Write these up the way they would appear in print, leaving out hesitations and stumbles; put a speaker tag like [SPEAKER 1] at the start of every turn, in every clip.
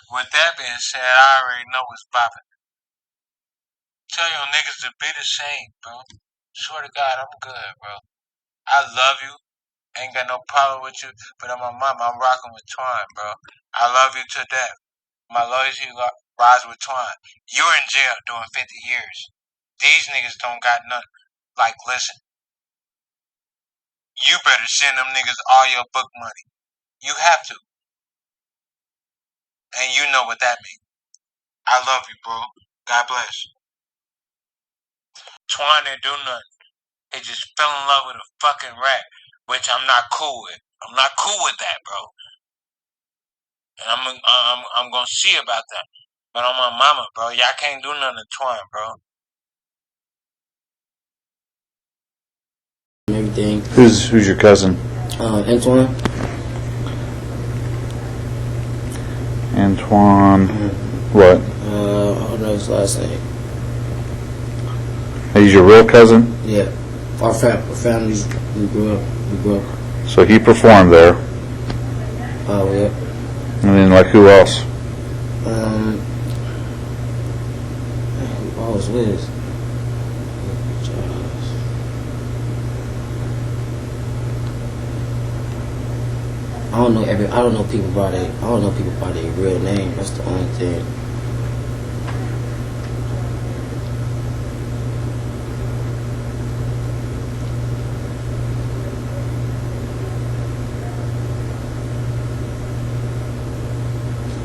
[SPEAKER 1] With that being said, I already know what's poppin'. Tell your niggas to be the same, bro. Swear to God, I'm good, bro. I love you. Ain't got no problem with you. But on my mama, I'm rocking with Twon, bro. I love you to death. My loyalty rides with Twon. You're in jail doing 50 years. These niggas don't got nothing. Like, listen. You better send them niggas all your book money. You have to. And you know what that means. I love you, bro. God bless. Twon didn't do nothing. He just fell in love with a fucking rat, which I'm not cool with. I'm not cool with that, bro. And I'm gonna see about that. But on my mama, bro, y'all can't do nothing to Twon, bro.
[SPEAKER 2] Everything.
[SPEAKER 3] Who's your cousin?
[SPEAKER 2] Antoine.
[SPEAKER 3] Antoine. What?
[SPEAKER 2] I don't know his last name.
[SPEAKER 3] He's your real cousin?
[SPEAKER 2] Yeah. Our families, we grew up.
[SPEAKER 3] So he performed there.
[SPEAKER 2] Oh, yeah.
[SPEAKER 3] And then, like, who else?
[SPEAKER 2] Who I was with? I don't know people by their real name. That's the only thing.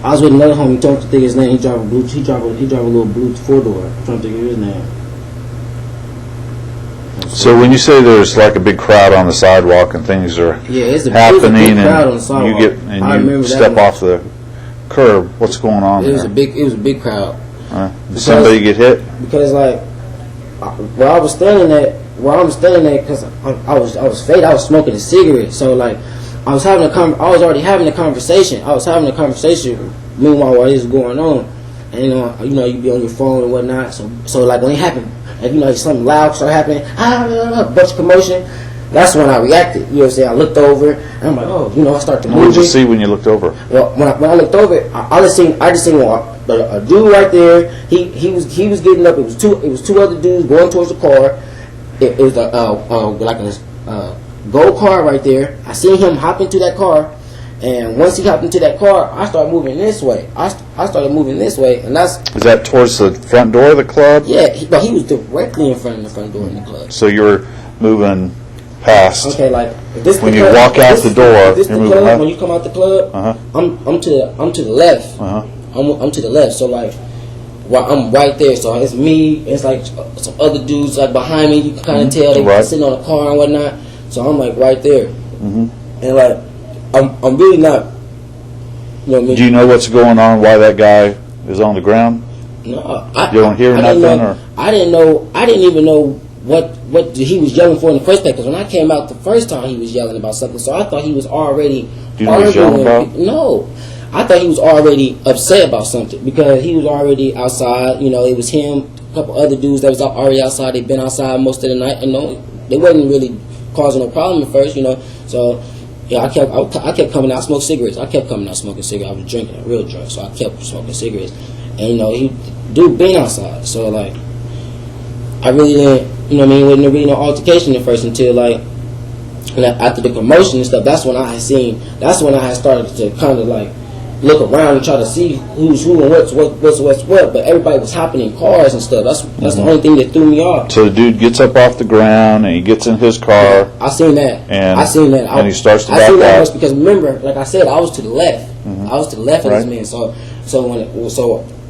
[SPEAKER 2] I was with another homie. Trying to think of his name. He drive a little blue 4-door. I'm trying to think of his name.
[SPEAKER 3] So when you say there's like a big crowd on the sidewalk and things are happening, and you step off the curb, what's going on
[SPEAKER 2] there? It was a big crowd.
[SPEAKER 3] Did somebody get hit?
[SPEAKER 2] Because like where I'm standing at, because I was faded. I was smoking a cigarette. So like I was already having a conversation. Meanwhile, while this was going on, and you be on your phone and whatnot. So like when it happened, like something loud started happening, a bunch of commotion. That's when I reacted. You know what I'm saying? I looked over and I'm like, I started to move.
[SPEAKER 3] What did you see when you looked over?
[SPEAKER 2] Well, when I looked over, I just seen a dude right there. He was getting up. It was two other dudes going towards the car. It was a gold car right there. I seen him hop into that car, and once he hopped into that car, I started moving this way. I started moving this way, and is
[SPEAKER 3] that towards the front door of the club?
[SPEAKER 2] Yeah, he was directly in front of the front door in the club.
[SPEAKER 3] So you were moving past.
[SPEAKER 2] Okay, like
[SPEAKER 3] when you walk out the door,
[SPEAKER 2] you're moving left. When you come out the club, I'm to the left. I'm to the left. So like, I'm right there. So it's me. It's like some other dudes like behind me. You can kind of tell they sitting on a car and whatnot. So I'm like right there, and like I'm really not. You know what I mean?
[SPEAKER 3] Do you know what's going on? Why that guy is on the ground?
[SPEAKER 2] No,
[SPEAKER 3] you don't hear nothing, or
[SPEAKER 2] I didn't know. I didn't even know what he was yelling for in the first place. Because when I came out the first time, he was yelling about something. So I thought he was already.
[SPEAKER 3] Do you know what he's yelling about?
[SPEAKER 2] No, I thought he was already upset about something because he was already outside. It was him, a couple other dudes that was already outside. They'd been outside most of the night, and they wasn't really causing no problem at first, So yeah, I kept coming out, smoke cigarettes. I kept coming out smoking cigarettes. I was drinking, real drunk, so I kept smoking cigarettes. And dude been outside, so like I really didn't, wasn't really no altercation at first until like after the commotion and stuff. That's when I had started to kind of like look around and try to see who's who and what's what. But everybody was hopping in cars and stuff. That's the only thing that threw me off.
[SPEAKER 3] So the dude gets up off the ground and he gets in his car.
[SPEAKER 2] I seen that.
[SPEAKER 3] And he starts to back
[SPEAKER 2] out. Because remember, like I said, I was to the left. I was to the left of this man. So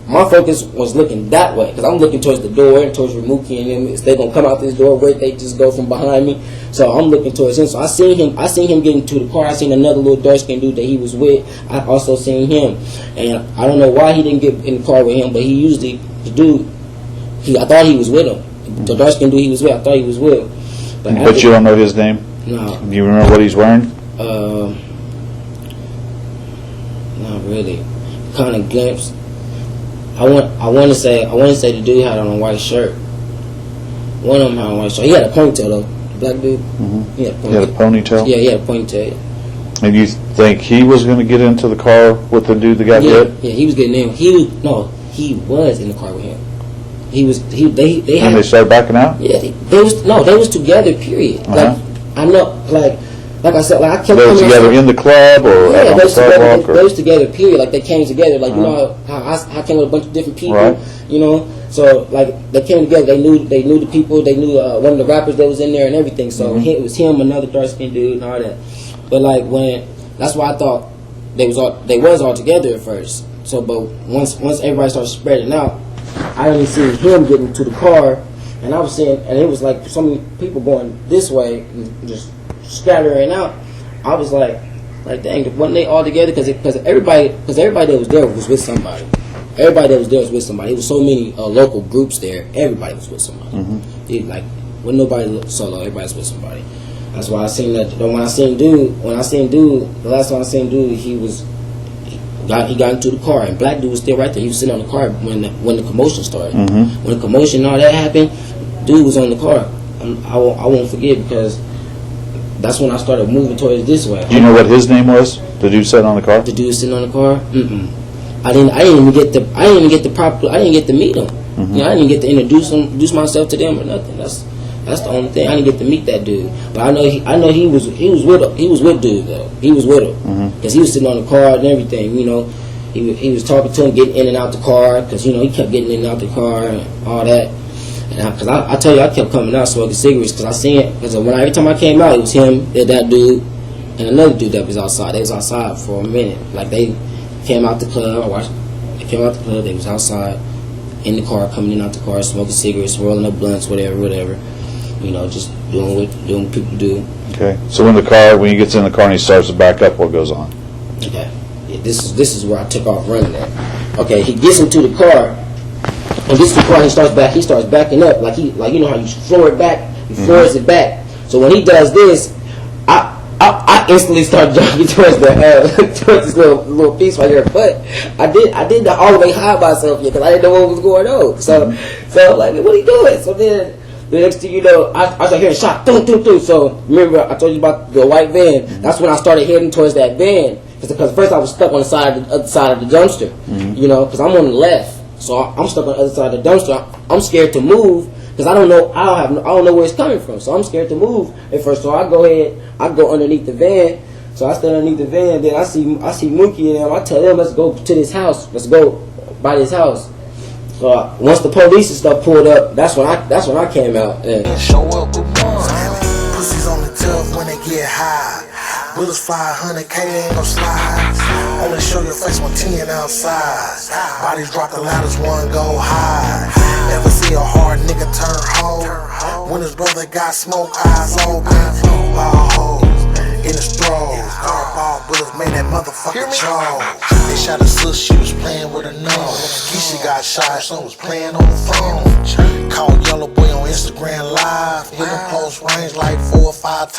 [SPEAKER 2] my focus was looking that way because I'm looking towards the door and towards Ramuki and them. If they're gonna come out this door, where they just go from behind me. So I'm looking towards him. So I seen him get into the car. I seen another little dark skinned dude that he was with. I also seen him, and I don't know why he didn't get in the car with him, but he usually I thought he was with him. The dark skinned dude he was with, I thought he was with him.
[SPEAKER 3] But you don't know his name?
[SPEAKER 2] No.
[SPEAKER 3] Do you remember what he's wearing?
[SPEAKER 2] Not really. Kind of glimpse. I want to say the dude had on a white shirt. One of them had on a white shirt. He had a ponytail though. Black dude.
[SPEAKER 3] He had a ponytail.
[SPEAKER 2] Yeah, he had a ponytail.
[SPEAKER 3] And you think he was going to get into the car with the dude that got hit?
[SPEAKER 2] Yeah, he was getting in. He was in the car with him. They
[SPEAKER 3] and they started backing out?
[SPEAKER 2] Yeah, they was together, period. Like, I know, like I said, like, I kept
[SPEAKER 3] they were together in the club or out on the sidewalk?
[SPEAKER 2] They was together, period. Like, they came together. Like, you know how I came with a bunch of different people, right. You know? So, like, they came together. They knew the people. They knew one of the rappers that was in there and everything. So, it was him, another dark-skinned dude, and all that. But, like, that's why I thought they was all together at first. So, but once everybody started spreading out, I only seen him get into the car, and I was seeing, and it was like so many people going this way and just scattering out. I was like dang, weren't they all together? Because everybody that was there was with somebody. Everybody that was there was with somebody. There was so many local groups there. Everybody was with somebody. Wasn't nobody solo. Everybody was with somebody. That's why I seen that. When I seen dude, the last time I seen dude, he got into the car, and black dude was still right there. He was sitting on the car when the commotion started. When the commotion and all that happened, dude was on the car. I won't forget, because that's when I started moving towards this way.
[SPEAKER 3] Do you know what his name was? The dude sitting on the car?
[SPEAKER 2] The dude sitting on the car? I didn't even get to meet him. You know, I didn't get to introduce myself to them or nothing. That's the only thing. I didn't get to meet that dude. But I know he was with him. He was with dude though. He was with him because he was sitting on the car and everything. You know, he was talking to him, getting in and out the car, because, you know, he kept getting in and out the car and all that. And because I tell you, I kept coming out smoking cigarettes because I seen it. Because every time I came out, it was him, that dude, and another dude that was outside. They was outside for a minute. Like, they came out the club. They came out the club. They was outside in the car, coming in and out the car, smoking cigarettes, rolling up blunts, whatever. You know, just doing what people do. Okay.
[SPEAKER 3] So when he gets in the car and he starts to back up, what goes on?
[SPEAKER 2] Okay. Yeah, this is where I took off running at. Okay, he gets into the car. And this is the car, he starts backing up, like you know how you floor it back, he floors it back. So when he does this, I instantly start jogging towards this little piece right here. But I did not all the way hide myself yet, because I didn't know what was going on. So I'm like, what are you doing? So then the next thing you know, I started hearing shot, doo. So remember, I told you about the white van. That's when I started heading towards that van, because first I was stuck on the other side of the dumpster, you know, because I'm on the left. So I'm stuck on the other side of the dumpster. I'm scared to move because I don't know where it's coming from. So I'm scared to move at first. So I go underneath the van. So I stand underneath the van. Then I see Mookie and them. I tell them, let's go to this house. Let's go by this house. So once the police and stuff pulled up, that's when I came out. And
[SPEAKER 4] show up with one. Pussies on the tub when they get high. Bullets fly 100K, they ain't gon' slide. Only show your face when 10 outside. Bodies drop the loudest, one go high. Ever see a hard nigga turn hoe? When his brother got smoke, eyes open. Ball hoes in his throat. Ball bullets made that motherfucker choke. They shot a sis, she was playing with her nose. Keisha got shot, son was playing on the phone. Called Yellow Boy on Instagram Live. Hit him close range like 4 or 5 times.